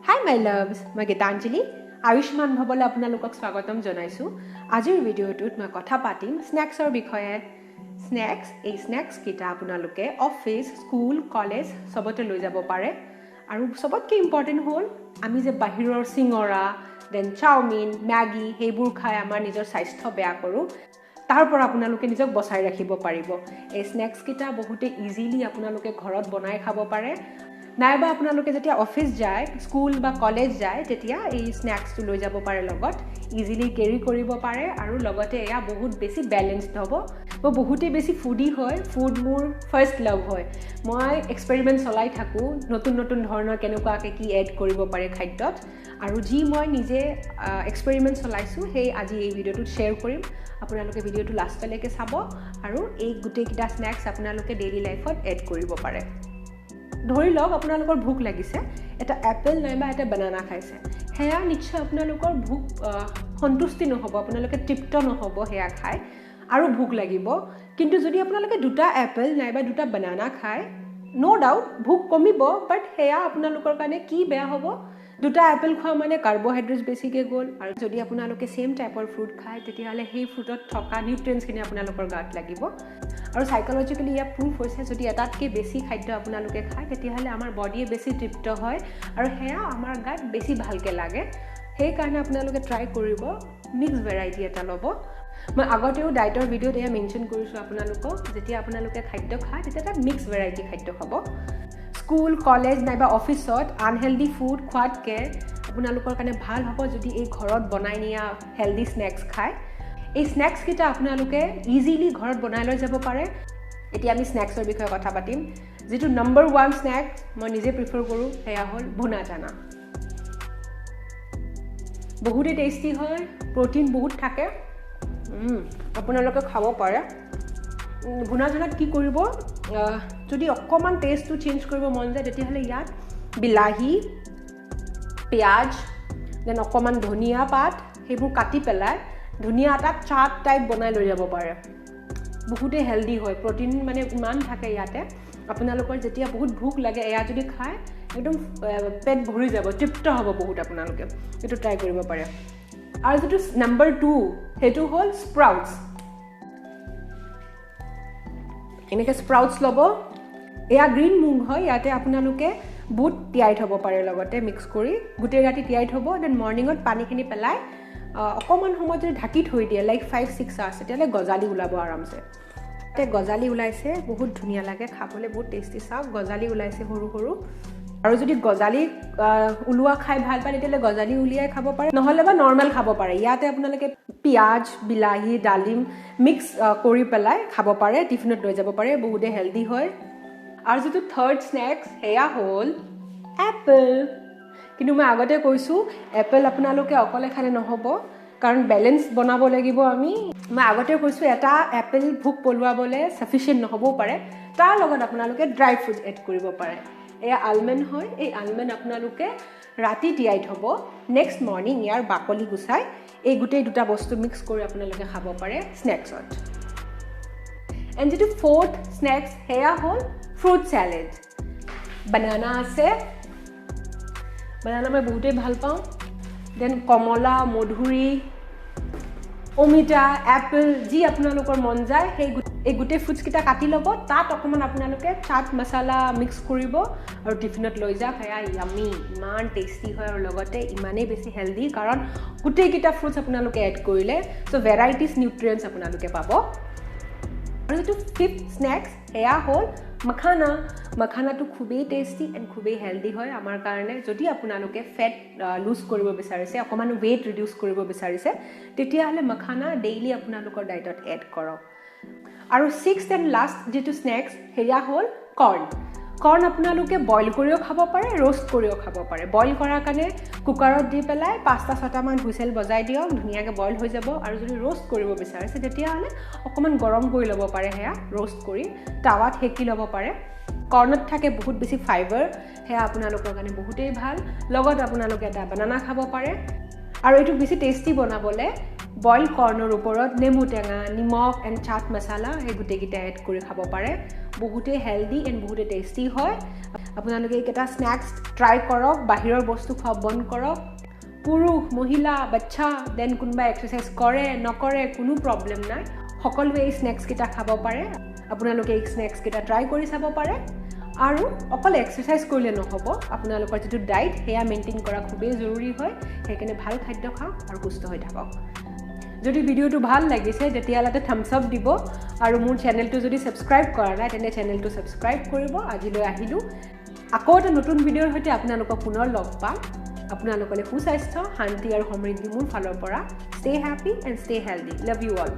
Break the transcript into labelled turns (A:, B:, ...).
A: Hi my loves, মই Gitanjali, Ayushman Bhawa আপোনালোকক স্বাগতম জনাইছো। আজিৰ ভিডিঅ'টোত মই কথা পাতিম স্ন্যাক্সৰ বিষয়ে। এই স্ন্যাক্স কিটা আপোনালোকে অফিস, স্কুল, কলেজ সবতে লৈ যাব পাৰে। আৰু সবতকৈ ইম্পৰ্টেন্ট হ'ল আমি যে বাহিৰৰ সিঙৰা, দেন চাওমিন, ম্যাগি হেবোৰ খাই আমাৰ নিজৰ স্বাস্থ্য বেয়া কৰো। তাৰ পৰা আপোনালোকে নিজক বচাই ৰাখিব পাৰিব। এই স্ন্যাক্স কিটা বহুতে ইজিলি আপোনালোকে ঘৰত বনাই খাব পাৰে। নাইবা আপোনালোকে যেতিয়া অফিস যায়, স্কুল বা কলেজ যায়, তেতিয়া এই স্ন্যাক্সটো লৈ যাব পাৰে লগত, ইজিলি কেৰি কৰিব পাৰে আৰু লগতে এয়া বহুত বেছি বেলেন্সড হ'ব। মই বহুতে বেছি ফুডি হয়, ফুড মোৰ ফাৰ্স্ট লাভ হয়। মই এক্সপেৰিমেন্ট চলাই থাকো, নতুন নতুন ধৰণৰ কেনেকুৱাকৈ কি এড কৰিব পাৰে খাদ্যত, আৰু যি মই নিজে এক্সপেৰিমেন্ট চলাইছো সেই আজি এই ভিডিঅ'টোত শ্বেয়াৰ কৰিম। আপোনালোকে ভিডিঅ'টো লাষ্টলৈকে চাব আৰু এই গোটেইকেইটা স্ন্যাক্স আপোনালোকে ডেইলি লাইফত এড কৰিব পাৰে। ধৰি লওক আপোনালোকৰ ভোক লাগিছে, এটা এপল নাইবা এটা বানানা খাইছে, হেয়া নিশ্চয় আপোনালোকৰ ভোক সন্তুষ্টি নহ'ব, আপোনালোকে তৃপ্ত নহ'ব হেয়া খাই, আৰু ভোক লাগিব। কিন্তু যদি আপোনালোকে দুটা এপল নাইবা দুটা বানানা খায়, নো ডাউট ভোক কমিব, বাট হেয়া আপোনালোকৰ কাৰণে কি বেয়া হ'ব? দুটা এপল খোৱা মানে কাৰ্বহাইড্ৰেটছ বেছিকৈ গ'ল, আৰু যদি আপোনালোকে সেম টাইপৰ ফ্ৰুট খায় তেতিয়াহ'লে সেই ফ্ৰুটত থকা নিউট্ৰিয়েণ্টছখিনি আপোনালোকৰ গাত লাগিব। আৰু সাইকোলজিক্যালি ইয়া প্ৰুফ হৈছে যদি এটাতকৈ বেছি খাদ্য আপোনালোকে খায় তেতিয়াহ'লে আমাৰ বডিয়ে বেছি তৃপ্ত হয় আৰু সেয়া আমাৰ গাত বেছি ভালকৈ লাগে। সেইকাৰণে আপোনালোকে ট্ৰাই কৰিব, মিক্স ভেৰাইটি এটা ল'ব। মই আগতেও ডায়েটৰ ভিডিঅ'ত এয়া মেনশ্যন কৰিছোঁ আপোনালোকক, যেতিয়া আপোনালোকে খাদ্য খায় তেতিয়া এটা মিক্স ভেৰাইটি খাদ্য খাব। স্কুল, কলেজ নাইবা অফিচত আনহেল্ডি ফুড খোৱাতকৈ আপোনালোকৰ কাৰণে ভাল হ'ব যদি এই ঘৰত বনাই নিয়া হেল্ডি স্নেক্স খায়। এই স্নেক্সকেইটা আপোনালোকে ইজিলি ঘৰত বনাই লৈ যাব পাৰে। এতিয়া আমি স্নেক্সৰ বিষয়ে কথা পাতিম। যিটো নম্বৰ 1 স্নেক্স মই নিজে প্ৰিফাৰ কৰোঁ সেয়া হ'ল ভুনা চানা। বহুতেই টেষ্টি হয়, প্ৰটিন বহুত থাকে, আপোনালোকে খাব পাৰে। ভুনা চানাত কি কৰিব, যদি অকণমান টেষ্টটো চেঞ্জ কৰিব মন যায় তেতিয়াহ'লে ইয়াত বিলাহী, পিঁয়াজ, দেন অকণমান ধনিয়া পাত সেইবোৰ কাটি পেলাই ধুনীয়া এটা চাট টাইপ বনাই লৈ যাব পাৰে। বহুতেই হেল্ডি হয়, প্ৰটিন মানে ইমান থাকে ইয়াতে। আপোনালোকৰ যেতিয়া বহুত ভোক লাগে এয়া যদি খায় একদম পেট ভৰি যাব, তৃপ্ত হ'ব বহুত। আপোনালোকে এইটো ট্ৰাই কৰিব পাৰে। আৰু যিটো নম্বৰ 2 সেইটো হ'ল স্প্ৰাউটছ। এনেকৈ স্প্ৰাউটছ ল'ব। এয়া গ্ৰীণ মুগ হয়, ইয়াতে আপোনালোকে বুট তিয়াই থ'ব পাৰে লগতে মিক্স কৰি, গোটেই ৰাতি তিয়াই থ'ব, দেন মৰ্ণিঙত পানীখিনি পেলাই অকণমান সময় যদি ঢাকি থৈ দিয়ে লাইক 5-6 আৱাৰ্ছ, তেতিয়াহ'লে গজালি ওলাব আৰামছে। তাতে গজালি ওলাইছে, বহুত ধুনীয়া লাগে খাবলৈ, বহুত টেষ্টি। চাওক গজালি ওলাইছে সৰু সৰু। আৰু যদি গজালি ওলোৱা খাই ভাল পায় তেতিয়াহ'লে গজালি উলিয়াই খাব পাৰে, নহ'লে বা নৰ্মেল খাব পাৰে। ইয়াতে আপোনালোকে পিঁয়াজ, বিলাহী, ডালিম মিক্স কৰি পেলাই খাব পাৰে, টিফিনত লৈ যাব পাৰে, বহুতেই হেল্ডি হয়। আৰু যিটো থাৰ্ড স্নেক্স সেয়া হ'ল এপল। কিন্তু মই আগতে কৈছোঁ এপল আপোনালোকে অকলে খালে নহ'ব, কাৰণ বেলেঞ্চ বনাব লাগিব আমি। মই আগতে কৈছোঁ এটা এপল ভোক পলুৱাবলৈ ছাফিচিয়েণ্ট নহ'বও পাৰে, তাৰ লগত আপোনালোকে ড্ৰাই ফ্ৰুটছ এড কৰিব পাৰে। এয়া আলমণ্ড হয়, এই আলমণ্ড আপোনালোকে ৰাতি তিয়াই থ'ব, নেক্সট মৰ্ণিং ইয়াৰ বাকলি গুচাই এই গোটেই দুটা বস্তু মিক্স কৰি আপোনালোকে খাব পাৰে স্নেক্সত। এণ্ড যিটো ফ'ৰ্থ স্নেক্স সেয়া হ'ল ফ্ৰুট চেলাড। বানানা আছে, বানানা মই বহুতেই ভাল পাওঁ, দেন কমলা, মধুৰি, অমিতা, এপল যি আপোনালোকৰ মন যায় এই গোটেই ফ্ৰুটছকেইটা কাটি ল'ব, তাত অকণমান আপোনালোকে চাট মছলা মিক্স কৰিব আৰু টিফিনত লৈ যাওক। সেয়া য়ামি, ইমান টেষ্টি হয় আৰু লগতে ইমানেই বেছি হেল্ডি, কাৰণ গোটেইকেইটা ফ্ৰুটছ আপোনালোকে এড কৰিলে, চ' ভেৰাইটিজ নিউট্ৰিয়েণ্টছ আপোনালোকে পাব। আৰু যিটো ফিফ্থ স্নেক্স সেয়া হ'ল মাখানা। মাখানাটো খুবেই টেষ্টি এণ্ড খুবেই হেল্ডি হয় আমাৰ কাৰণে। যদি আপোনালোকে ফেট লুজ কৰিব বিচাৰিছে, অকণমান ৱেইট ৰিডিউচ কৰিব বিচাৰিছে, তেতিয়াহ'লে মাখানা ডেইলি আপোনালোকৰ ডায়েটত এড কৰক। আৰু ছিক্সথ এণ্ড লাষ্ট যিটো স্নেক্স সেয়া হ'ল কৰ্ণ। কৰ্ণ আপোনালোকে বইল কৰিও খাব পাৰে, ৰোষ্ট কৰিও খাব পাৰে। বইল কৰাৰ কাৰণে কুকাৰত দি পেলাই 5-6টামান হুইচেল বজাই দিয়ক, ধুনীয়াকৈ বইল হৈ যাব। আৰু যদি ৰোষ্ট কৰিব বিচাৰিছে তেতিয়াহ'লে অকণমান গৰম কৰি ল'ব পাৰে, সেয়া ৰোষ্ট কৰি টাৱাত সেকি ল'ব পাৰে। কৰ্ণত থাকে বহুত বেছি ফাইবাৰ, সেয়া আপোনালোকৰ কাৰণে বহুতেই ভাল। লগত আপোনালোকে এটা বানানা খাব পাৰে। আৰু এইটো বেছি টেষ্টি বনাবলৈ বইল কৰ্ণৰ ওপৰত নেমু টেঙা, নিমখ এণ্ড চাট মছলা সেই গোটেইকেইটা এড কৰি খাব পাৰে। বহুতে হেলদি এণ্ড বহুতে টেষ্টি হয় আপোনালোকে এইকেইটা স্নেক্স ট্ৰাই কৰক বাহিৰৰ বস্তু খোৱা বন্ধ কৰক পুৰুষ মহিলা বাচ্চা দেন কোনোবা এক্সাৰচাইজ কৰে নকৰে কোনো প্ৰব্লেম নাই সকলোৱে এই স্নেক্সকেইটা খাব পাৰে আপোনালোকে এই স্নেক্সকেইটা ট্ৰাই কৰি চাব পাৰে আৰু অকল এক্সাৰচাইজ কৰিলে নহ'ব আপোনালোকৰ যিটো ডায়েট সেয়া মেইনটেইন কৰা খুবেই জৰুৰী হয় সেইকাৰণে ভাল খাদ্য খাওক আৰু সুস্থ হৈ থাকক যদি ভিডিঅ'টো ভাল লাগিছে তেতিয়াহ'লে থাম্বছ আপ দিব আৰু মোৰ চেনেলটো যদি ছাবস্ক্ৰাইব কৰা নাই তেনে চেনেলটো ছাবস্ক্ৰাইব কৰিব আজিলৈ আহিলোঁ আকৌ এটা নতুন ভিডিঅ'ৰ সৈতে আপোনালোকক পুনৰ লগ পাম আপোনালোকলৈ সুস্বাস্থ্য শান্তি আৰু সমৃদ্ধি মোৰ ফালৰ পৰা stay happy and stay healthy love you all